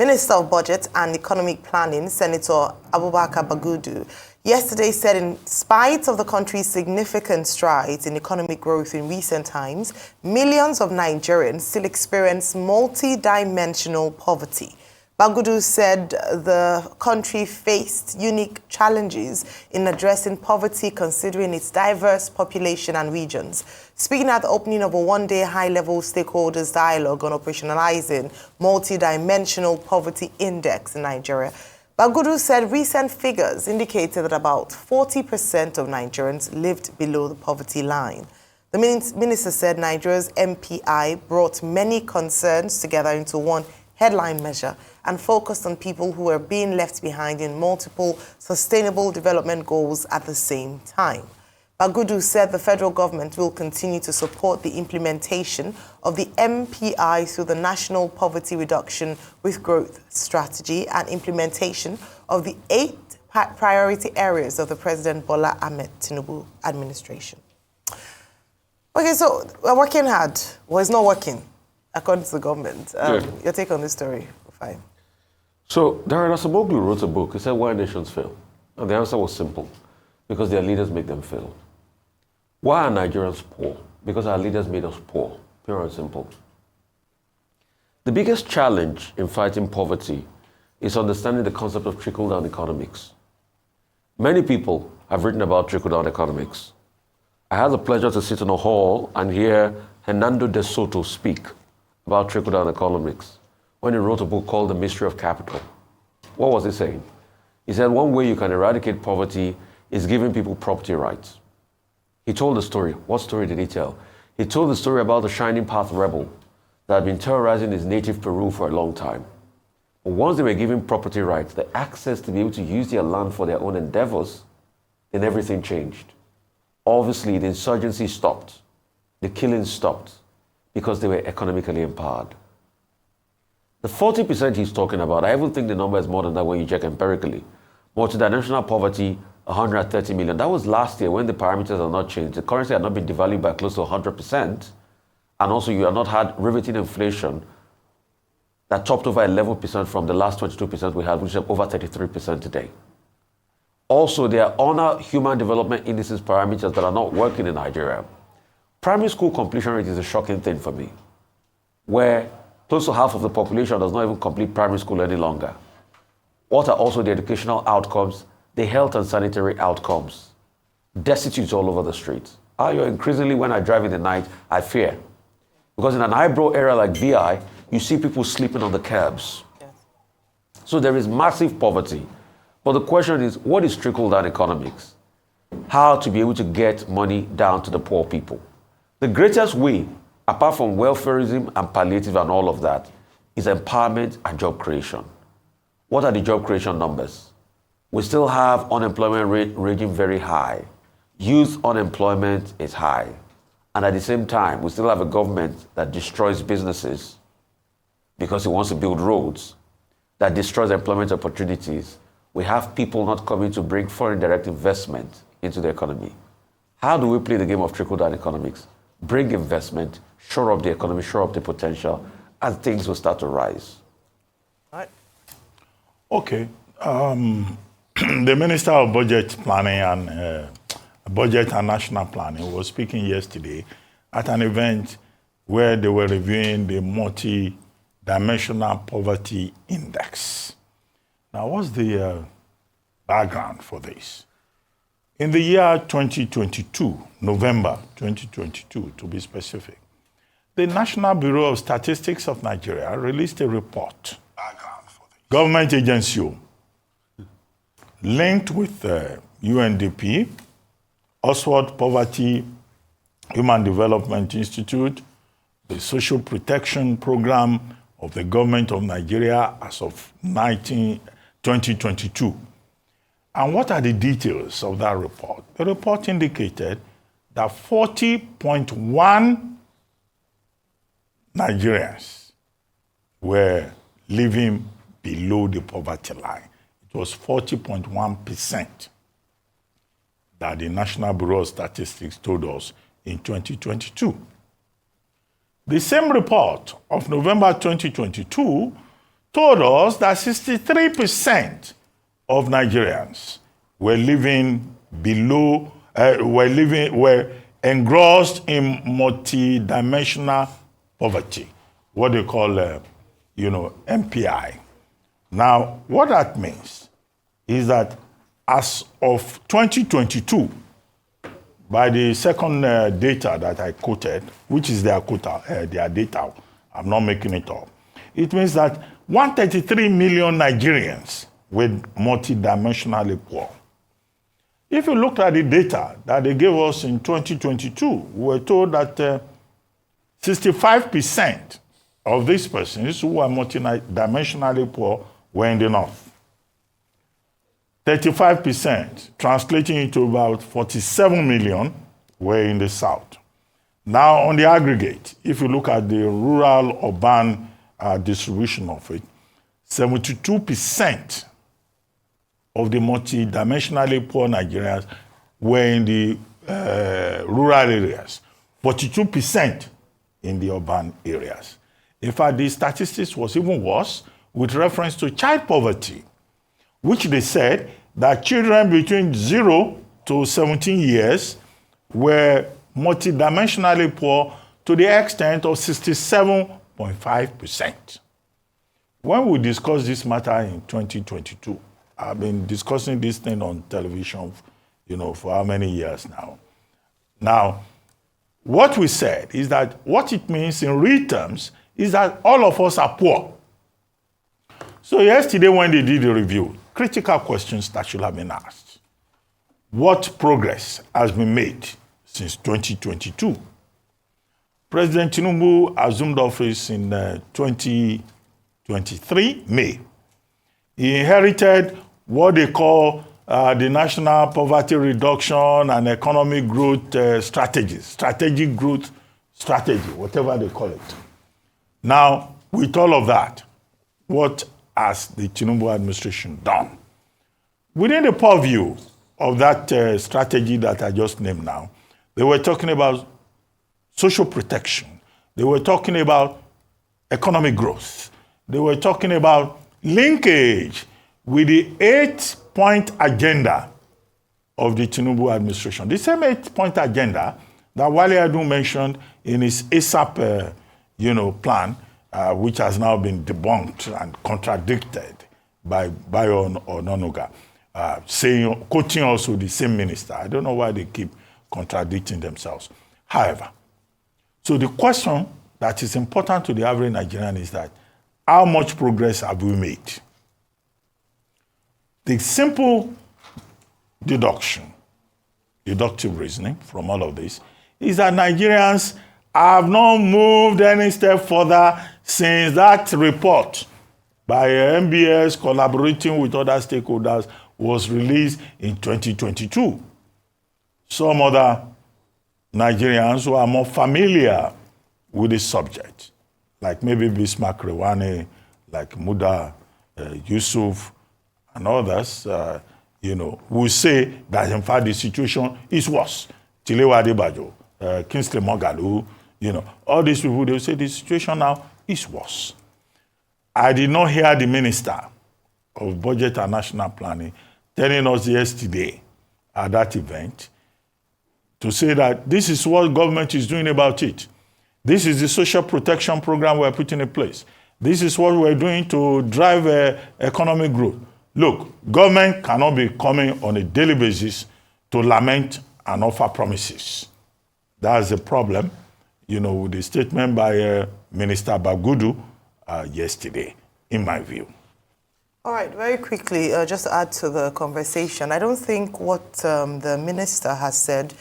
Minister of Budget and Economic Planning, Senator Abubakar Bagudu, yesterday said in spite of the country's significant strides in economic growth in recent times, millions of Nigerians still experience multi-dimensional poverty. Bagudu said the country faced unique challenges in addressing poverty considering its diverse population and regions. Speaking at the opening of a one-day high-level stakeholders dialogue on operationalizing multi-dimensional poverty index in Nigeria, Bagudu said recent figures indicated that about 40% of Nigerians lived below the poverty line. The minister said Nigeria's MPI brought many concerns together into one headline measure and focused on people who were being left behind in multiple sustainable development goals at the same time. Bagudu said the federal government will continue to support the implementation of the MPI through the National Poverty Reduction with Growth Strategy and implementation of the 8 priority areas of the President Bola Ahmed Tinubu administration. Okay, so we're working hard. Well, it's not working, according to the government. Your take on this story? Fine. So, Darren Acemoglu wrote a book. He said, "Why nations fail?" And the answer was simple. Because their leaders make them fail. Why are Nigerians poor? Because our leaders made us poor. Pure and simple. The biggest challenge in fighting poverty is understanding the concept of trickle-down economics. Many people have written about trickle-down economics. I had the pleasure to sit in a hall and hear Hernando de Soto speak about trickle-down economics when he wrote a book called The Mystery of Capital. What was he saying? He said one way you can eradicate poverty is giving people property rights. He told a story. What story did he tell? He told the story about the Shining Path rebel that had been terrorizing his native Peru for a long time. But once they were given property rights, the access to be able to use their land for their own endeavors, then everything changed. Obviously, the insurgency stopped. The killings stopped because they were economically empowered. The 40% he's talking about, I even think the number is more than that when you check empirically. Multidimensional poverty, 130 million. That was last year when the parameters are not changed. The currency had not been devalued by close to 100%. And also you have not had riveting inflation that topped over 11% from the last 22% we had, which is over 33% today. Also, there are other human development indices parameters that are not working in Nigeria. Primary school completion rate is a shocking thing for me, where close to half of the population does not even complete primary school any longer. What are also the educational outcomes, the health and sanitary outcomes? Destitutes all over the streets. Increasingly, when I drive in the night, I fear. Because in an highbrow area like VI, you see people sleeping on the curbs. Yes. So there is massive poverty. But the question is, what is trickle-down economics? How to be able to get money down to the poor people. The greatest way, apart from welfareism and palliative and all of that, is empowerment and job creation. What are the job creation numbers? We still have unemployment rate ranging very high. Youth unemployment is high. And at the same time, we still have a government that destroys businesses because it wants to build roads, that destroys employment opportunities. We have people not coming to bring foreign direct investment into the economy. How do we play the game of trickle-down economics? Bring investment, shore up the economy, shore up the potential, and things will start to rise. All right. Okay. The Minister of Budget Planning and Budget and National Planning was speaking yesterday at an event where they were reviewing the multi-dimensional poverty index. Now, what's the background for this? In the year 2022, November 2022 to be specific, the National Bureau of Statistics of Nigeria released a report. Government agency linked with UNDP, Oxford Poverty Human Development Institute, the Social Protection Program of the Government of Nigeria as of 2022. And what are the details of that report? The report indicated that 40.1 Nigerians were living below the poverty line. It was 40.1% that the National Bureau of Statistics told us in 2022. The same report of November 2022 told us that 63% of Nigerians were living below, were engrossed in multidimensional poverty, what they call, MPI. Now, what that means is that as of 2022, by the second data that I quoted, which is their data, I'm not making it up, it means that 133 million Nigerians were multidimensionally poor. If you looked at the data that they gave us in 2022, we were told that 65% of these persons who were multidimensionally poor were in the north. 35%, translating into about 47 million, were in the south. Now, on the aggregate, if you look at the rural-urban distribution of it, 72% of the multidimensionally poor Nigerians were in the rural areas, 42% in the urban areas. In fact, the statistics was even worse with reference to child poverty, which they said that children between 0 to 17 years were multidimensionally poor to the extent of 67.5%. When we discussed this matter in 2022, I've been discussing this thing on television, for how many years now? Now, what we said is that what it means in real terms is that all of us are poor. So yesterday when they did the review, critical questions that should have been asked. What progress has been made since 2022? President Tinubu assumed office in 2023, May. He inherited what they call the National Poverty Reduction and Economic Growth Strategies, Strategic Growth Strategy, whatever they call it. Now, with all of that, what has the Tinubu administration done? Within the purview of that strategy that I just named now, they were talking about social protection. They were talking about economic growth. They were talking about linkage with the 8-point agenda of the Tinubu administration. The same 8-point agenda that Wale Edun mentioned in his ASAP plan, which has now been debunked and contradicted by Bayo Ononuga, quoting also the same minister. I don't know why they keep contradicting themselves. However, so the question that is important to the average Nigerian is that how much progress have we made? The simple deductive reasoning from all of this is that Nigerians have not moved any step further since that report by MBS collaborating with other stakeholders was released in 2022. Some other Nigerians who are more familiar with the subject, like maybe Bismarck Rewane, like Muda Yusuf, and others, will say that in fact the situation is worse. Tilewa Adebajo, Kingsley Moghalu, all these people, they will say the situation now is worse. I did not hear the Minister of Budget and National Planning telling us yesterday at that event to say that this is what government is doing about it. This is the social protection program we're putting in place. This is what we're doing to drive economic growth. Look, government cannot be coming on a daily basis to lament and offer promises. That's the problem, with the statement by Minister Bagudu yesterday, in my view. All right, very quickly, just to add to the conversation, I don't think what the minister has said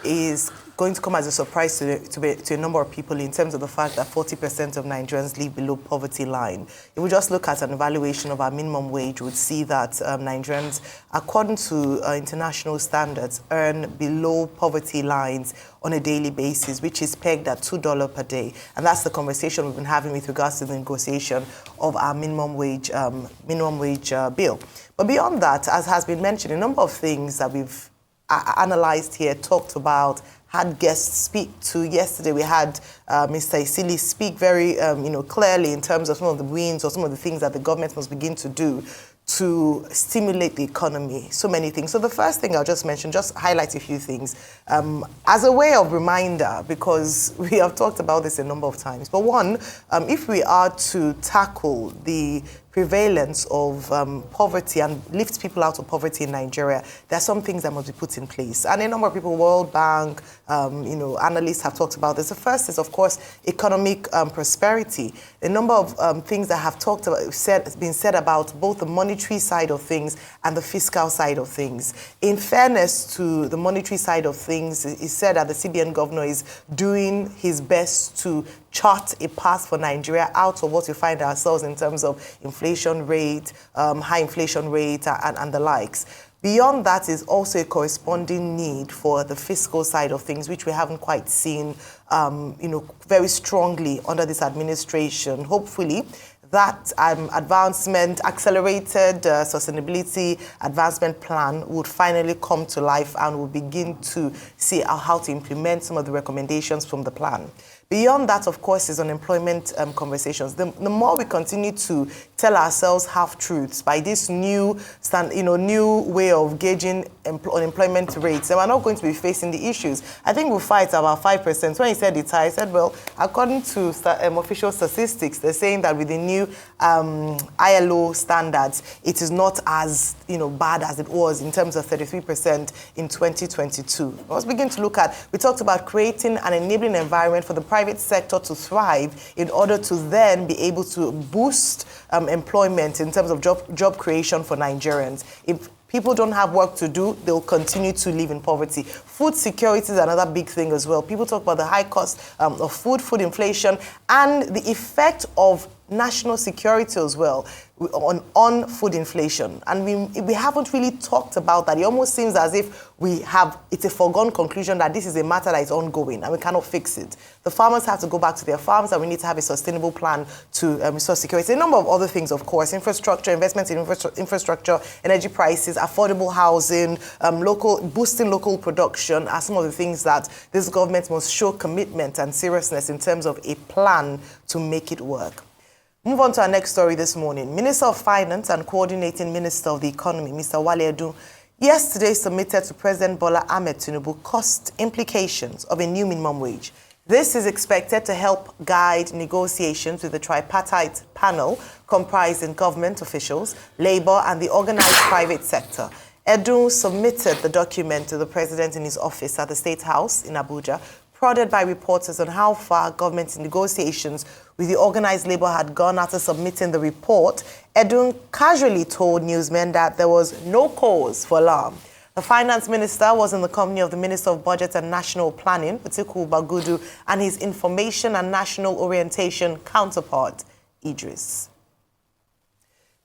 is going to come as a surprise to a number of people in terms of the fact that 40% of Nigerians live below poverty line. If we just look at an evaluation of our minimum wage, we would see that Nigerians, according to international standards, earn below poverty lines on a daily basis, which is pegged at $2 per day. And that's the conversation we've been having with regards to the negotiation of our minimum wage bill. But beyond that, as has been mentioned, a number of things that we've analyzed here talked about had guests speak to. Yesterday we had Mr. Isili speak very clearly in terms of some of the wins or some of the things that the government must begin to do to stimulate the economy, so many things. So the first thing I'll just mention, just highlight a few things as a way of reminder, because we have talked about this a number of times. But one, if we are to tackle the prevalence of poverty and lift people out of poverty in Nigeria, there are some things that must be put in place. And a number of people, World Bank, analysts have talked about this. The first is, of course, economic prosperity. A number of things that have been said about both the monetary side of things and the fiscal side of things. In fairness to the monetary side of things, it's said that the CBN governor is doing his best to chart a path for Nigeria out of what we find ourselves in terms of inflation rate, high inflation rate, and the likes. Beyond that is also a corresponding need for the fiscal side of things, which we haven't quite seen, very strongly under this administration. Hopefully, that accelerated sustainability advancement plan would finally come to life and we'll begin to see how to implement some of the recommendations from the plan. Beyond that, of course, is unemployment conversations. The more we continue to tell ourselves half-truths by this new way of gauging unemployment rates, then we're not going to be facing the issues. I think we'll fight about 5%. When he said it's high, I said, well, according to official statistics, they're saying that with the new ILO standards, it is not as bad as it was in terms of 33% in 2022. Let's begin to look at, we talked about creating an enabling environment for the private sector to thrive in order to then be able to boost employment in terms of job creation for Nigerians. If people don't have work to do, they'll continue to live in poverty. Food security is another big thing as well. People talk about the high cost of food inflation, and the effect of national security as well on food inflation. And we haven't really talked about that. It almost seems as if it's a foregone conclusion that this is a matter that is ongoing and we cannot fix it. The farmers have to go back to their farms and we need to have a sustainable plan to restore security. A number of other things, of course, infrastructure, investments in infrastructure, energy prices, affordable housing, boosting local production are some of the things that this government must show commitment and seriousness in terms of a plan to make it work. Move on to our next story this morning. Minister of Finance and Coordinating Minister of the Economy, Mr. Edun, yesterday submitted to President Bola Ahmed Tinubu cost implications of a new minimum wage. This is expected to help guide negotiations with the tripartite panel comprising government officials, labor, and the organized private sector. Edun submitted the document to the president in his office at the State House in Abuja, prodded by reporters on how far government negotiations with the organized labor had gone after submitting the report. Edun casually told newsmen that there was no cause for alarm. The finance minister was in the company of the Minister of Budget and National Planning, Atiku Bagudu, and his information and national orientation counterpart, Idris.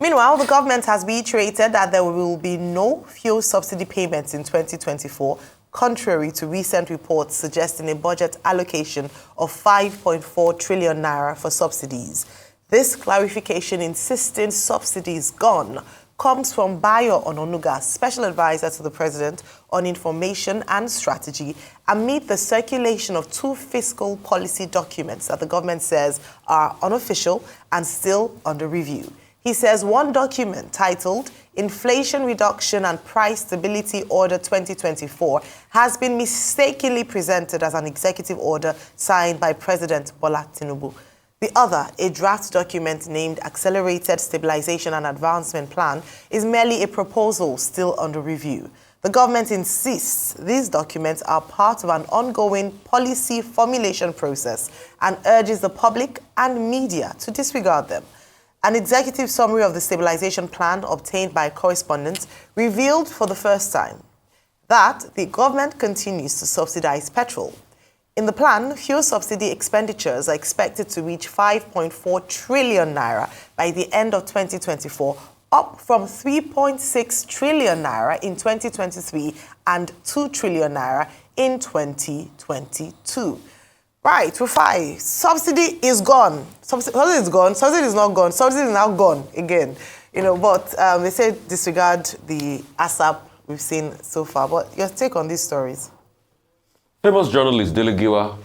Meanwhile, the government has reiterated that there will be no fuel subsidy payments in 2024, contrary to recent reports suggesting a budget allocation of 5.4 trillion naira for subsidies. This clarification insisting subsidies gone comes from Bayo Ononuga, Special Advisor to the President on Information and Strategy, amid the circulation of two fiscal policy documents that the government says are unofficial and still under review. He says one document titled Inflation Reduction and Price Stability Order 2024 has been mistakenly presented as an executive order signed by President Bola Tinubu. The other, a draft document named Accelerated Stabilization and Advancement Plan, is merely a proposal still under review. The government insists these documents are part of an ongoing policy formulation process and urges the public and media to disregard them. An executive summary of the stabilization plan obtained by correspondents revealed for the first time that the government continues to subsidize petrol. In the plan, fuel subsidy expenditures are expected to reach 5.4 trillion naira by the end of 2024, up from 3.6 trillion naira in 2023 and 2 trillion naira in 2022. Right, Rufai, subsidy is gone. Subsidy is gone. Subsidy is not gone. Subsidy is now gone again. But they say disregard the ASAP we've seen so far. But your take on these stories? Famous journalist Dele Giwa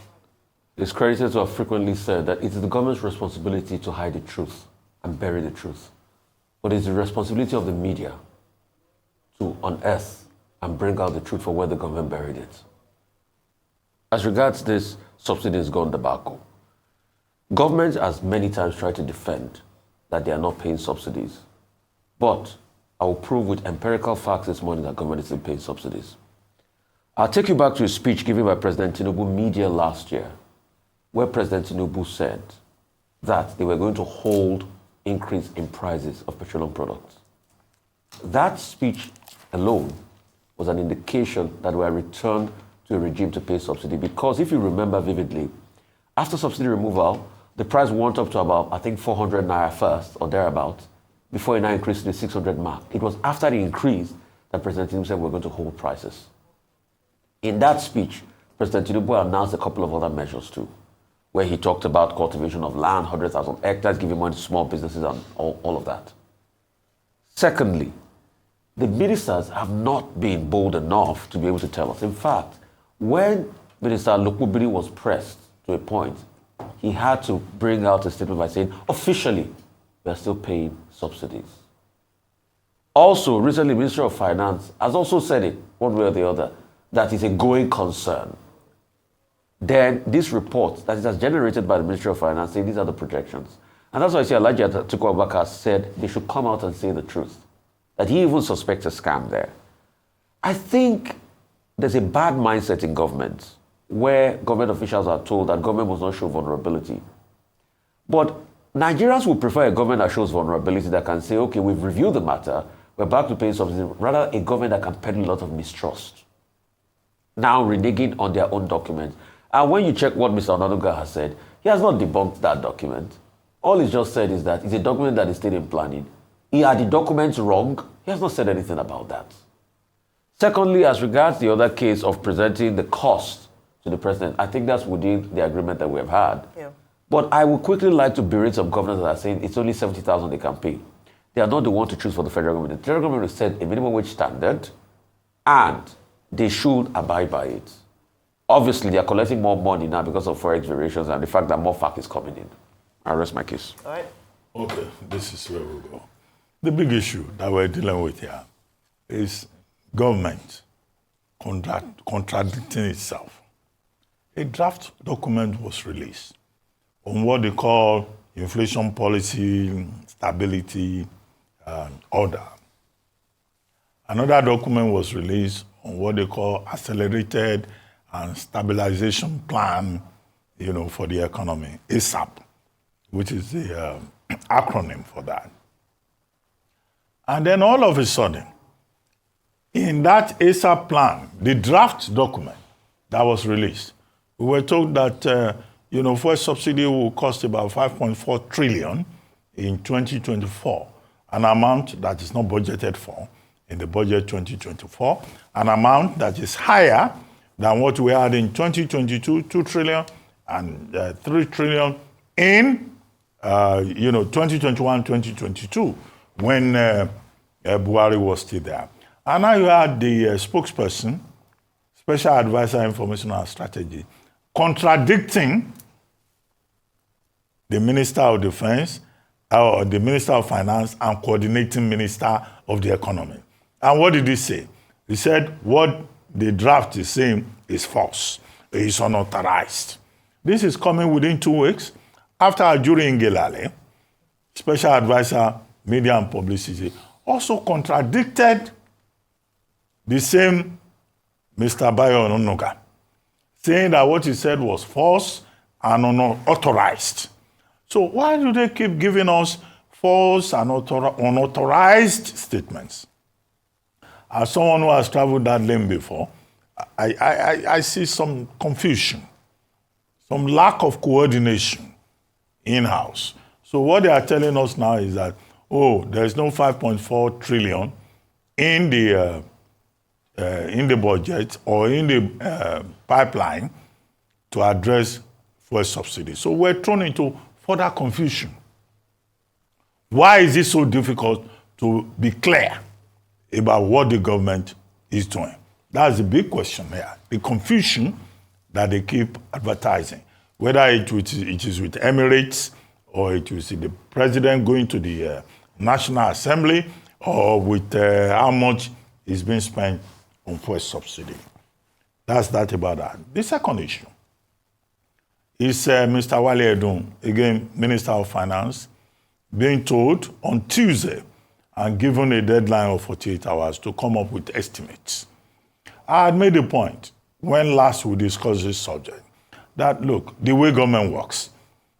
is credited to have frequently said that it is the government's responsibility to hide the truth and bury the truth. But it's the responsibility of the media to unearth and bring out the truth for where the government buried it. As regards this subsidies gone debacle, government has many times tried to defend that they are not paying subsidies. But I will prove with empirical facts this morning that government is still paying subsidies. I'll take you back to a speech given by President Tinubu media last year, where President Tinubu said that they were going to hold increase in prices of petroleum products. That speech alone was an indication that we are returned to a regime to pay subsidy, because if you remember vividly, after subsidy removal, the price went up to about, I think, 400 naira first or thereabouts, before it now increased to the 600 mark. It was after the increase that President Tinubu said we're going to hold prices. In that speech, President Tinubu announced a couple of other measures too, where he talked about cultivation of land, 100,000 hectares, giving money to small businesses and all of that. Secondly, the ministers have not been bold enough to be able to tell us. In fact, when Minister Lokubiri was pressed to a point, he had to bring out a statement by saying, officially, we are still paying subsidies. Also, recently, Minister of Finance has also said it, one way or the other, that is a going concern. Then this report that it has generated by the Ministry of Finance, saying these are the projections. And that's why I say Alhaji Atiku Abubakar said they should come out and say the truth, that he even suspects a scam there. I think there's a bad mindset in government where government officials are told that government must not show vulnerability. But Nigerians would prefer a government that shows vulnerability, that can say, okay, we've reviewed the matter, we're back to paying subsidies, rather a government that can peddle a lot of mistrust, now reneging on their own documents. And when you check what Mr. Onanuga has said, he has not debunked that document. All he's just said is that it's a document that is still in planning. He had the documents wrong. He has not said anything about that. Secondly, as regards the other case of presenting the cost to the president, I think that's within the agreement that we have had. Yeah. But I would quickly like to berate some governors that are saying it's only 70,000 they can pay. They are not the one to choose for the federal government. The federal government has set a minimum wage standard, and they should abide by it. Obviously, they are collecting more money now because of forex variations and the fact that more FAC is coming in. I'll rest my case. All right. Okay, this is where we go. The big issue that we're dealing with here is government contradicting itself. A draft document was released on what they call inflation policy, stability, order. Another document was released on what they call accelerated and stabilization plan, for the economy, ASAP, which is the acronym for that. And then all of a sudden, in that ASAP plan, the draft document that was released, we were told that, fuel subsidy will cost about 5.4 trillion in 2024, an amount that is not budgeted for in the budget 2024, an amount that is higher than what we had in 2022, 2 trillion and 3 trillion in, 2021, 2022, when Buhari was still there. And now you had the spokesperson, Special Advisor Information and Strategy, contradicting the Minister of Defense, or the Minister of Finance, and coordinating Minister of the Economy. And what did he say? He said what the draft is saying is false. It's unauthorized. This is coming within 2 weeks after Ajuri Ngelale, Special Advisor, Media and Publicity, also contradicted the same Mr. Bayo Ononuga, saying that what he said was false and unauthorized. So why do they keep giving us false and unauthorized statements? As someone who has traveled that lane before, I see some confusion, some lack of coordination in-house. So what they are telling us now is that, there's no 5.4 trillion in the budget or in the pipeline to address fuel subsidy. So we're thrown into further confusion. Why is it so difficult to be clear about what the government is doing? That's the big question here. The confusion that they keep advertising, whether it is with Emirates or it is the president going to the National Assembly or with how much is being spent on fuel subsidy. That's that about that. The second issue is Mr. Wale Edun, again, Minister of Finance, being told on Tuesday and given a deadline of 48 hours to come up with estimates. I had made a point when last we discussed this subject that, look, the way government works,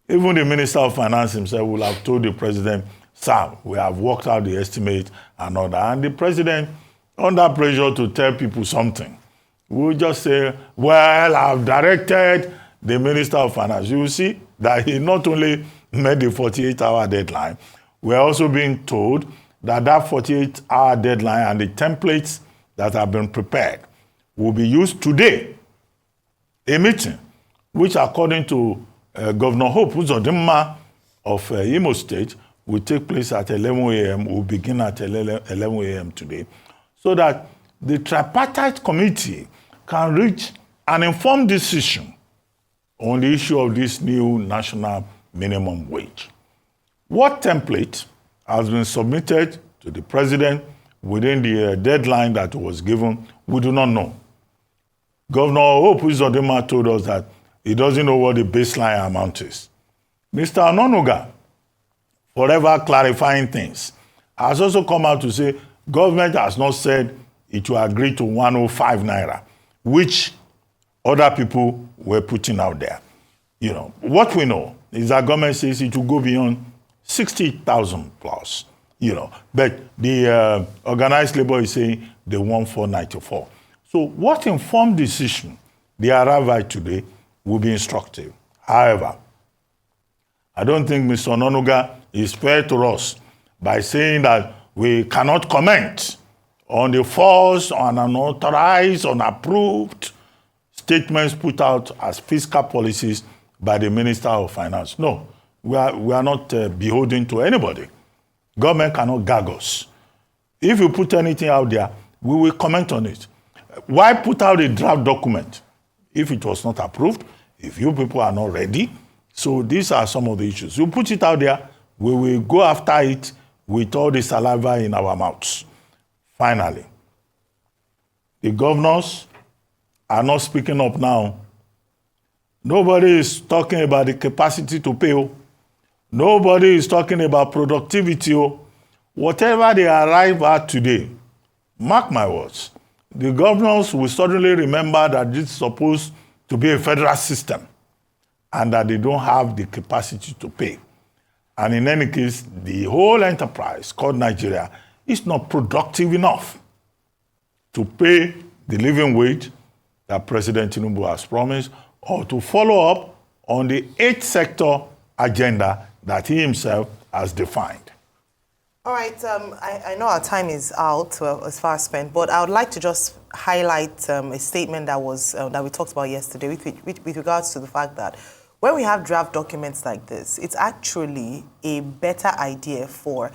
even the Minister of Finance himself will have told the president, sir, we have worked out the estimate and all that. And the president, under pressure to tell people something, will just say, well, I've directed the Minister of Finance. You will see that he not only met the 48-hour deadline, we're also being told that that 48-hour deadline and the templates that have been prepared will be used today. A meeting, which according to Governor Hope Uzodinma of Imo State, will take place at 11 a.m., will begin at 11 a.m. today, so that the tripartite committee can reach an informed decision on the issue of this new national minimum wage. What template has been submitted to the president within the deadline that was given, we do not know. Governor Hope Uzodinma told us that he doesn't know what the baseline amount is. Mr. Ononuga, forever clarifying things, has also come out to say government has not said it will agree to 105 naira, which other people were putting out there. You know, what we know is that government says it will go beyond 60,000 plus, you know, but the organized labor is saying they want 494. So what informed decision they arrive at today will be instructive. However, I don't think Mr. Ononuga is fair to us by saying that we cannot comment on the false, on unauthorized, unapproved statements put out as fiscal policies by the Minister of Finance. No, we are not beholden to anybody. Government cannot gag us. If you put anything out there, we will comment on it. Why put out a draft document if it was not approved, if you people are not ready? So these are some of the issues. You put it out there, we will go after it with all the saliva in our mouths. Finally, the governors are not speaking up now. Nobody is talking about the capacity to pay. Nobody is talking about productivity. Whatever they arrive at today, mark my words, the governors will suddenly remember that this is supposed to be a federal system and that they don't have the capacity to pay. And in any case, the whole enterprise called Nigeria is not productive enough to pay the living wage that President Tinubu has promised or to follow up on the 8th sector agenda that he himself has defined. All right, I know our time is out, as far as spent, but I would like to just highlight a statement that was that we talked about yesterday with regards to the fact that when we have draft documents like this, it's actually a better idea for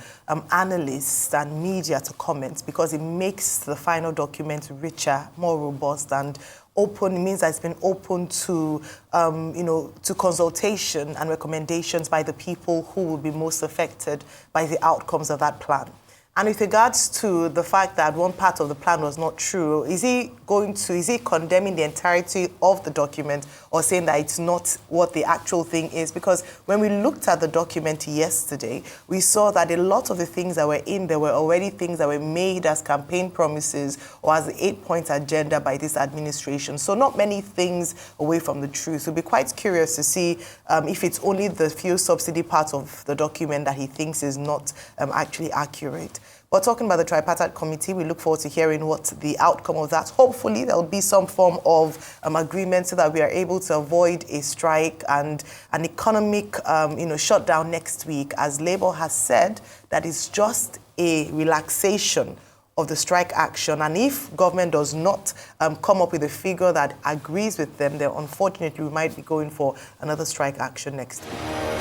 analysts and media to comment because it makes the final document richer, more robust, and open. It means that it's been open to, to consultation and recommendations by the people who will be most affected by the outcomes of that plan. And with regards to the fact that one part of the plan was not true, is he condemning the entirety of the document or saying that it's not what the actual thing is? Because when we looked at the document yesterday, we saw that a lot of the things that were in there were already things that were made as campaign promises or as the 8-point agenda by this administration. So not many things away from the truth. We'll be quite curious to see if it's only the fuel subsidy part of the document that he thinks is not actually accurate. But talking about the tripartite committee, we look forward to hearing what the outcome of that. Hopefully, there will be some form of agreement so that we are able to avoid a strike and an economic, shutdown next week, as Labour has said that it's just a relaxation of the strike action. And if government does not come up with a figure that agrees with them, then unfortunately we might be going for another strike action next week.